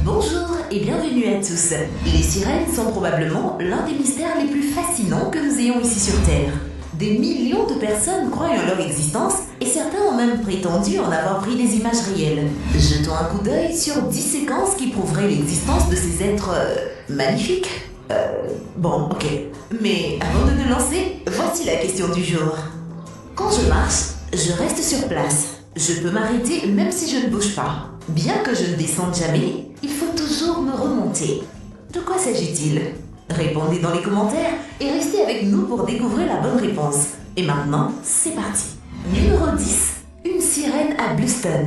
Bonjour et bienvenue à tous. Les sirènes sont probablement l'un des mystères les plus fascinants que nous ayons ici sur Terre. Des millions de personnes croient en leur existence et certains ont même prétendu en avoir pris des images réelles. Jetons un coup d'œil sur 10 séquences qui prouveraient l'existence de ces êtres magnifiques. Bon, ok. Mais avant de nous lancer, voici la question du jour. Quand je marche, je reste sur place. Je peux m'arrêter même si je ne bouge pas. Bien que je ne descende jamais, il faut toujours me remonter. De quoi s'agit-il? Répondez dans les commentaires et restez avec nous pour découvrir la bonne réponse. Et maintenant, c'est parti. Numéro 10. Une sirène à Bluestone.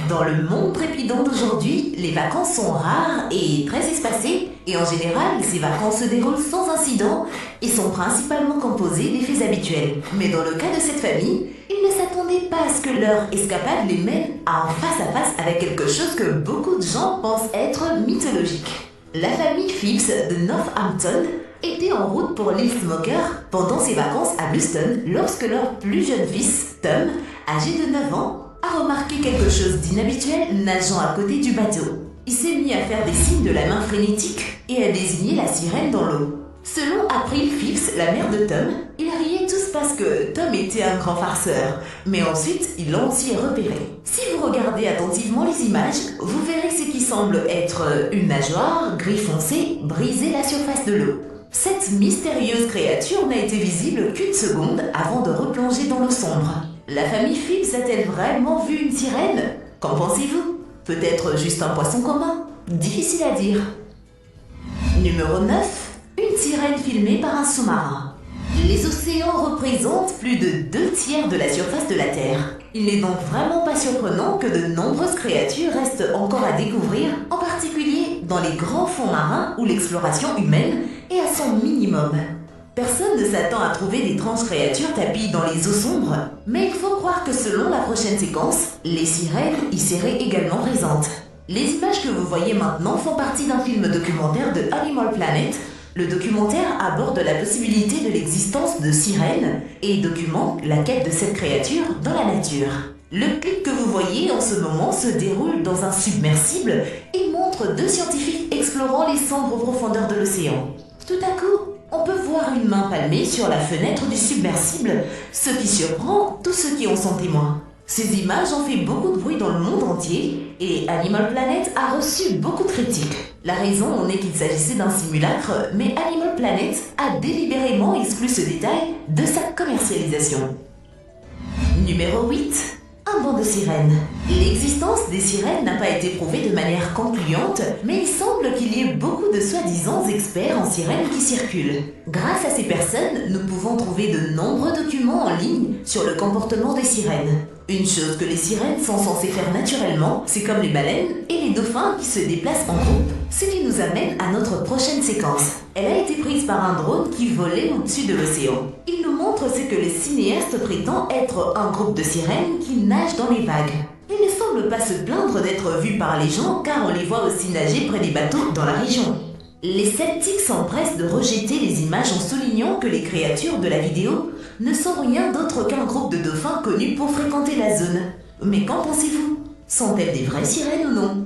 Dans le monde trépidant d'aujourd'hui, les vacances sont rares et très espacées, et en général, ces vacances se déroulent sans incident et sont principalement composées des faits habituels. Mais dans le cas de cette famille, ils ne s'attendaient pas à ce que leur escapade les mène à un face-à-face avec quelque chose que beaucoup de gens pensent être mythologique. La famille Phipps de Northampton était en route pour l'île Smoker pendant ses vacances à Bluestone lorsque leur plus jeune fils, Tom, âgé de 9 ans, a remarqué quelque chose d'inhabituel nageant à côté du bateau. Il s'est mis à faire des signes de la main frénétique et à désigner la sirène dans l'eau. Selon April Phipps, la mère de Tom, ils riaient tous parce que Tom était un grand farceur, mais ensuite ils l'ont aussi repéré. Si vous regardez attentivement les images, vous verrez ce qui semble être une nageoire gris foncé briser la surface de l'eau. Cette mystérieuse créature n'a été visible qu'une seconde avant de replonger dans l'eau sombre. La famille Phipps a-t-elle vraiment vu une sirène? Qu'en pensez-vous? Peut-être juste un poisson commun? Difficile à dire. Numéro 9. Une sirène filmée par un sous-marin. Les océans représentent plus de 2/3 de la surface de la Terre. Il n'est donc vraiment pas surprenant que de nombreuses créatures restent encore à découvrir, en particulier dans les grands fonds marins où l'exploration humaine est à son minimum. Personne ne s'attend à trouver d'étranges créatures tapies dans les eaux sombres, mais il faut croire que selon la prochaine séquence, les sirènes y seraient également présentes. Les images que vous voyez maintenant font partie d'un film documentaire de Animal Planet. Le documentaire aborde la possibilité de l'existence de sirènes et documente la quête de cette créature dans la nature. Le clip que vous voyez en ce moment se déroule dans un submersible et montre 2 scientifiques explorant les sombres profondeurs de l'océan. Tout à coup, on peut voir une main palmée sur la fenêtre du submersible, ce qui surprend tous ceux qui en sont témoins. Ces images ont fait beaucoup de bruit dans le monde entier et Animal Planet a reçu beaucoup de critiques. La raison en est qu'il s'agissait d'un simulacre, mais Animal Planet a délibérément exclu ce détail de sa commercialisation. Numéro 8. Un banc de sirènes. L'existence des sirènes n'a pas été prouvée de manière concluante, mais il semble qu'il y ait beaucoup de soi-disant experts en sirènes qui circulent. Grâce à ces personnes, nous pouvons trouver de nombreux documents en ligne sur le comportement des sirènes. Une chose que les sirènes sont censées faire naturellement, c'est comme les baleines et les dauphins qui se déplacent en groupe. Ce qui nous amène à notre prochaine séquence. Elle a été prise par un drone qui volait au-dessus de l'océan. Il nous montre ce que les cinéastes prétendent être un groupe de sirènes qui nagent dans les vagues. Ils ne semblent pas se plaindre d'être vus par les gens car on les voit aussi nager près des bateaux dans la région. Les sceptiques s'empressent de rejeter les images en soulignant que les créatures de la vidéo ne sont rien d'autre qu'un groupe de dauphins connus pour fréquenter la zone. Mais qu'en pensez-vous? Sont-elles des vraies sirènes ou non?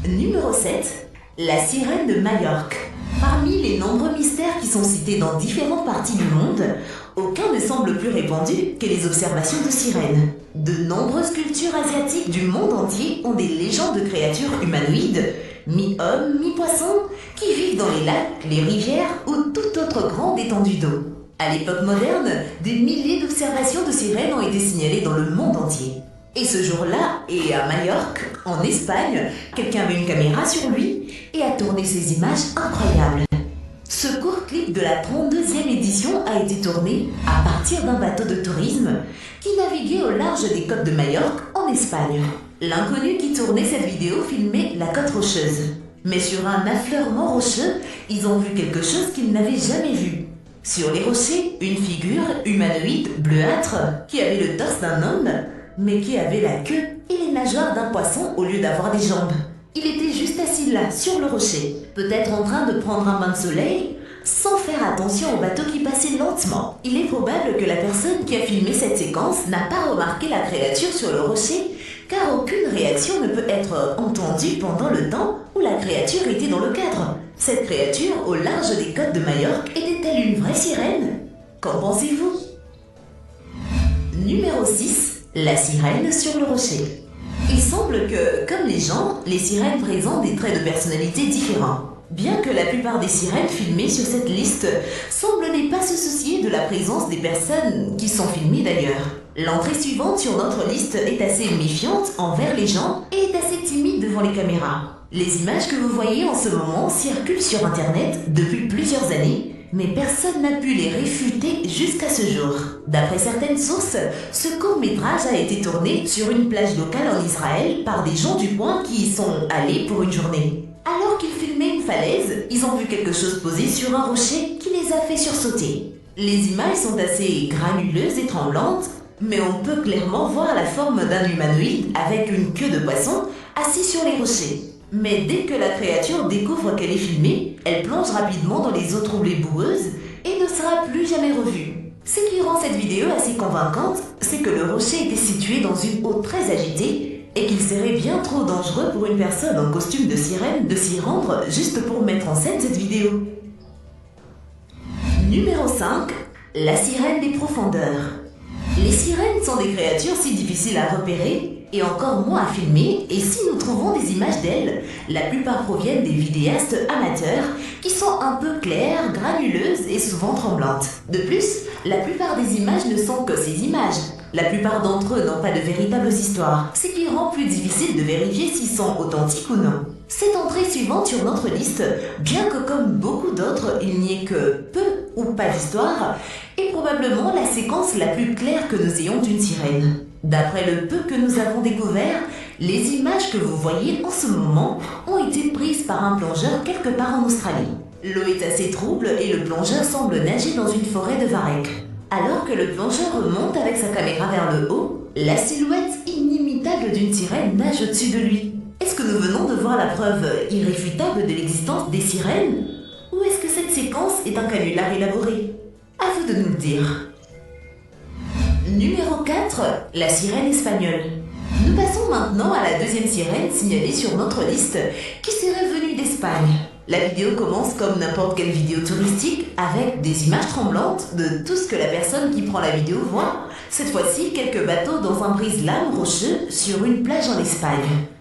Numéro 7. La sirène de Majorque. Parmi les nombreux mystères qui sont cités dans différentes parties du monde, aucun ne semble plus répandu que les observations de sirènes. De nombreuses cultures asiatiques du monde entier ont des légendes de créatures humanoïdes, mi-hommes, mi-poissons, qui vivent dans les lacs, les rivières ou toute autre grande étendue d'eau. À l'époque moderne, des milliers d'observations de sirènes ont été signalées dans le monde entier. Et ce jour-là, et à Majorque, en Espagne, quelqu'un avait une caméra sur lui et a tourné ces images incroyables. Ce court clip de la 32e édition a été tourné à partir d'un bateau de tourisme qui naviguait au large des côtes de Majorque en Espagne. L'inconnu qui tournait cette vidéo filmait la côte rocheuse. Mais sur un affleurement rocheux, ils ont vu quelque chose qu'ils n'avaient jamais vu. Sur les rochers, une figure humanoïde bleuâtre qui avait le torse d'un homme, mais qui avait la queue et les nageoires d'un poisson au lieu d'avoir des jambes. Il était juste assis là, sur le rocher, peut-être en train de prendre un bain de soleil, sans faire attention au bateau qui passait lentement. Il est probable que la personne qui a filmé cette séquence n'a pas remarqué la créature sur le rocher, car aucune réaction ne peut être entendue pendant le temps où la créature était dans le cadre. Cette créature, au large des côtes de Majorque, était-elle une vraie sirène? Qu'en pensez-vous? Numéro 6. La sirène sur le rocher. Il semble que, comme les gens, les sirènes présentent des traits de personnalité différents. Bien que la plupart des sirènes filmées sur cette liste semblent ne pas se soucier de la présence des personnes qui sont filmées d'ailleurs. L'entrée suivante sur notre liste est assez méfiante envers les gens et est assez timide devant les caméras. Les images que vous voyez en ce moment circulent sur internet depuis plusieurs années, mais personne n'a pu les réfuter jusqu'à ce jour. D'après certaines sources, ce court-métrage a été tourné sur une plage locale en Israël par des gens du coin qui y sont allés pour une journée. Alors qu'ils filmaient une falaise, ils ont vu quelque chose poser sur un rocher qui les a fait sursauter. Les images sont assez granuleuses et tremblantes, mais on peut clairement voir la forme d'un humanoïde avec une queue de poisson assis sur les rochers. Mais dès que la créature découvre qu'elle est filmée, elle plonge rapidement dans les eaux troublées boueuses et ne sera plus jamais revue. Ce qui rend cette vidéo assez convaincante, c'est que le rocher était situé dans une eau très agitée et qu'il serait bien trop dangereux pour une personne en costume de sirène de s'y rendre juste pour mettre en scène cette vidéo. Numéro 5. La sirène des profondeurs. Les sirènes sont des créatures si difficiles à repérer et encore moins à filmer, et si nous trouvons des images d'elles, la plupart proviennent des vidéastes amateurs qui sont un peu claires, granuleuses et souvent tremblantes. De plus, la plupart des images ne sont que ces images. La plupart d'entre eux n'ont pas de véritables histoires, ce qui rend plus difficile de vérifier s'ils sont authentiques ou non. Cette entrée suivante sur notre liste, bien que comme beaucoup d'autres, il n'y ait que peu ou pas d'histoire, est probablement la séquence la plus claire que nous ayons d'une sirène. D'après le peu que nous avons découvert, les images que vous voyez en ce moment ont été prises par un plongeur quelque part en Australie. L'eau est assez trouble et le plongeur semble nager dans une forêt de varech. Alors que le plongeur remonte avec sa caméra vers le haut, la silhouette inimitable d'une sirène nage au-dessus de lui. Est-ce que nous venons de voir la preuve irréfutable de l'existence des sirènes? Ou est-ce que cette séquence est un canular élaboré? À vous de nous le dire. Numéro 4. La sirène espagnole. Nous passons maintenant à la deuxième sirène signalée sur notre liste qui serait venue d'Espagne. La vidéo commence comme n'importe quelle vidéo touristique avec des images tremblantes de tout ce que la personne qui prend la vidéo voit. Cette fois-ci, quelques bateaux dans un brise-lames rocheux sur une plage en Espagne.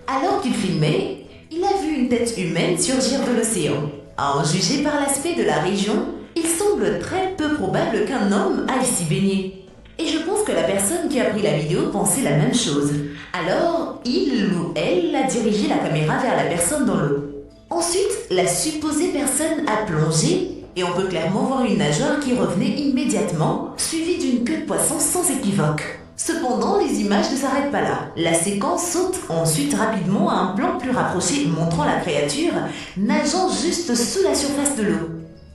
Alors qu'il filmait, il a vu une tête humaine surgir de l'océan. À en juger par l'aspect de la région, il semble très peu probable qu'un homme aille s'y baigner. Et je pense que la personne qui a pris la vidéo pensait la même chose. Alors, il ou elle a dirigé la caméra vers la personne dans l'eau. Ensuite, la supposée personne a plongé et on peut clairement voir une nageoire qui revenait immédiatement, suivie d'une queue de poisson sans équivoque. Cependant, les images ne s'arrêtent pas là. La séquence saute ensuite rapidement à un plan plus rapproché montrant la créature nageant juste sous la surface de l'eau.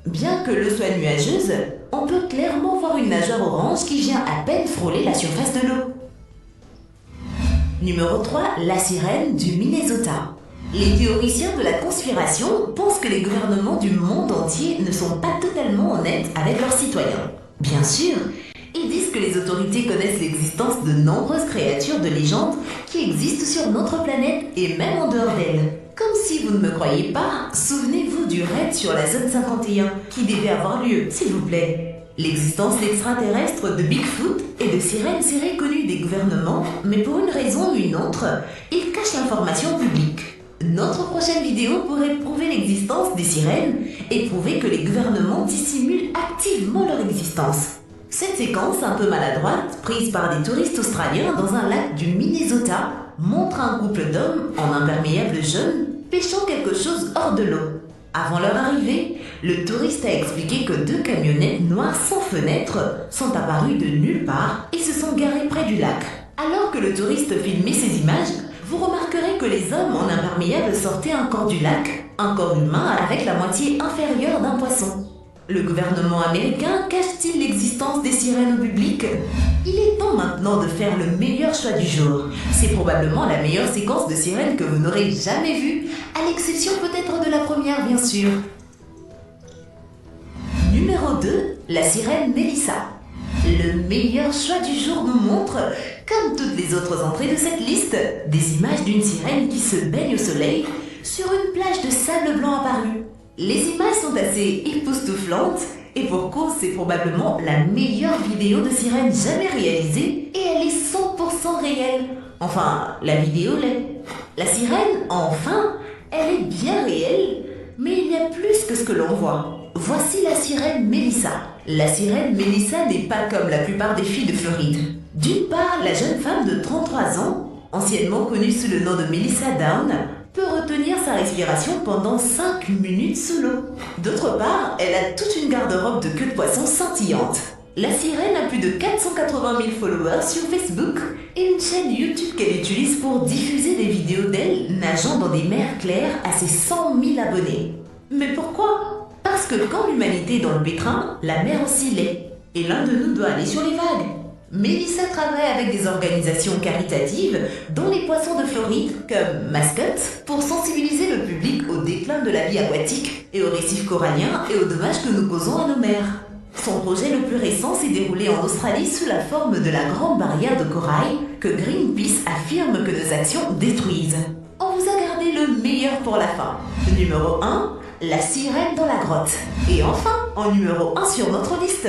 Bien que l'eau soit nuageuse, on peut clairement voir une nageoire orange qui vient à peine frôler la surface de l'eau. Numéro 3. La sirène du Minnesota. Les théoriciens de la conspiration pensent que les gouvernements du monde entier ne sont pas totalement honnêtes avec leurs citoyens. Bien sûr, ils disent que les autorités connaissent l'existence de nombreuses créatures de légende qui existent sur notre planète et même en dehors d'elle. Comme si vous ne me croyez pas, souvenez-vous du raid sur la zone 51 qui devait avoir lieu, s'il vous plaît. L'existence d'extraterrestres, de Bigfoot et de sirènes serait connue des gouvernements, mais pour une raison ou une autre, ils cachent l'information publique. Notre prochaine vidéo pourrait prouver l'existence des sirènes et prouver que les gouvernements dissimulent activement leur existence. Cette séquence un peu maladroite, prise par des touristes australiens dans un lac du Minnesota, montre un couple d'hommes en imperméable jaune pêchant quelque chose hors de l'eau. Avant leur arrivée, le touriste a expliqué que 2 camionnettes noires sans fenêtre sont apparues de nulle part et se sont garées près du lac. Alors que le touriste filmait ces images, vous remarquerez que les hommes en imperméable sortaient un corps du lac, un corps humain avec la moitié inférieure d'un poisson. Le gouvernement américain cache-t-il l'existence des sirènes au public? Il est temps maintenant de faire le meilleur choix du jour. C'est probablement la meilleure séquence de sirènes que vous n'aurez jamais vue, à l'exception peut-être de la première bien sûr. Numéro 2. La sirène Mélissa. Le meilleur choix du jour nous montre, comme toutes les autres entrées de cette liste, des images d'une sirène qui se baigne au soleil sur une plage de sable blanc apparue. Les images sont assez époustouflantes et pour cause, c'est probablement la meilleure vidéo de sirène jamais réalisée et elle est 100% réelle. Enfin, la vidéo l'est. La sirène, enfin, elle est bien réelle, mais il y a plus que ce que l'on voit. Voici la sirène Mélissa. La sirène Mélissa n'est pas comme la plupart des filles de Floride. D'une part, la jeune femme de 33 ans, anciennement connue sous le nom de Melissa Down, peut retenir sa respiration pendant 5 minutes sous l'eau. D'autre part, elle a toute une garde-robe de queue de poisson scintillante. La sirène a plus de 480 000 followers sur Facebook et une chaîne YouTube qu'elle utilise pour diffuser des vidéos d'elle nageant dans des mers claires à ses 100 000 abonnés. Mais pourquoi ? Parce que quand l'humanité est dans le pétrin, la mer aussi l'est. Et l'un de nous doit aller sur les vagues. Mélissa travaille avec des organisations caritatives, dont les poissons de Floride, comme Mascotte, pour sensibiliser le public au déclin de la vie aquatique et aux récifs coralliens et aux dommages que nous causons à nos mers. Son projet le plus récent s'est déroulé en Australie sous la forme de la Grande Barrière de Corail que Greenpeace affirme que nos actions détruisent. On vous a gardé le meilleur pour la fin. Numéro 1, la sirène dans la grotte. Et enfin, en numéro 1 sur notre liste,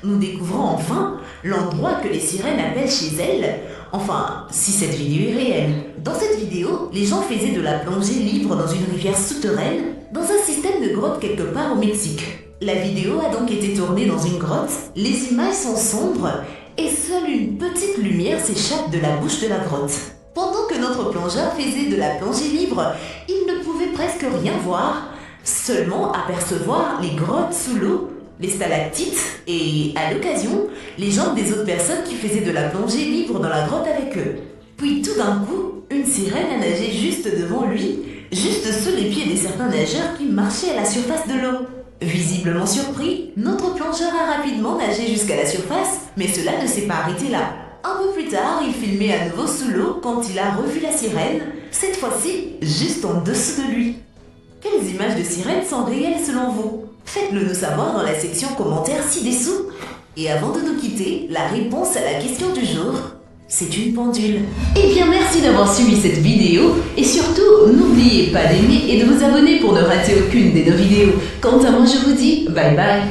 nous découvrons enfin l'endroit que les sirènes appellent chez elles. Enfin, si cette vidéo est réelle. Dans cette vidéo, les gens faisaient de la plongée libre dans une rivière souterraine, dans un système de grotte quelque part au Mexique. La vidéo a donc été tournée dans une grotte, les images sont sombres et seule une petite lumière s'échappe de la bouche de la grotte. Pendant que notre plongeur faisait de la plongée libre, il ne pouvait presque rien voir, seulement apercevoir les grottes sous l'eau, les stalactites et, à l'occasion, les jambes des autres personnes qui faisaient de la plongée libre dans la grotte avec eux. Puis tout d'un coup, une sirène a nagé juste devant lui, juste sous les pieds de certains nageurs qui marchaient à la surface de l'eau. Visiblement surpris, notre plongeur a rapidement nagé jusqu'à la surface, mais cela ne s'est pas arrêté là. Un peu plus tard, il filmait à nouveau sous l'eau quand il a revu la sirène, cette fois-ci juste en dessous de lui. Quelles images de sirènes sont réelles selon vous? Faites-le nous savoir dans la section commentaires ci-dessous. Et avant de nous quitter, la réponse à la question du jour, c'est une pendule. Eh bien merci d'avoir suivi cette vidéo et surtout n'oubliez pas d'aimer et de vous abonner pour ne rater aucune des 2 vidéos. Quant à moi je vous dis bye bye.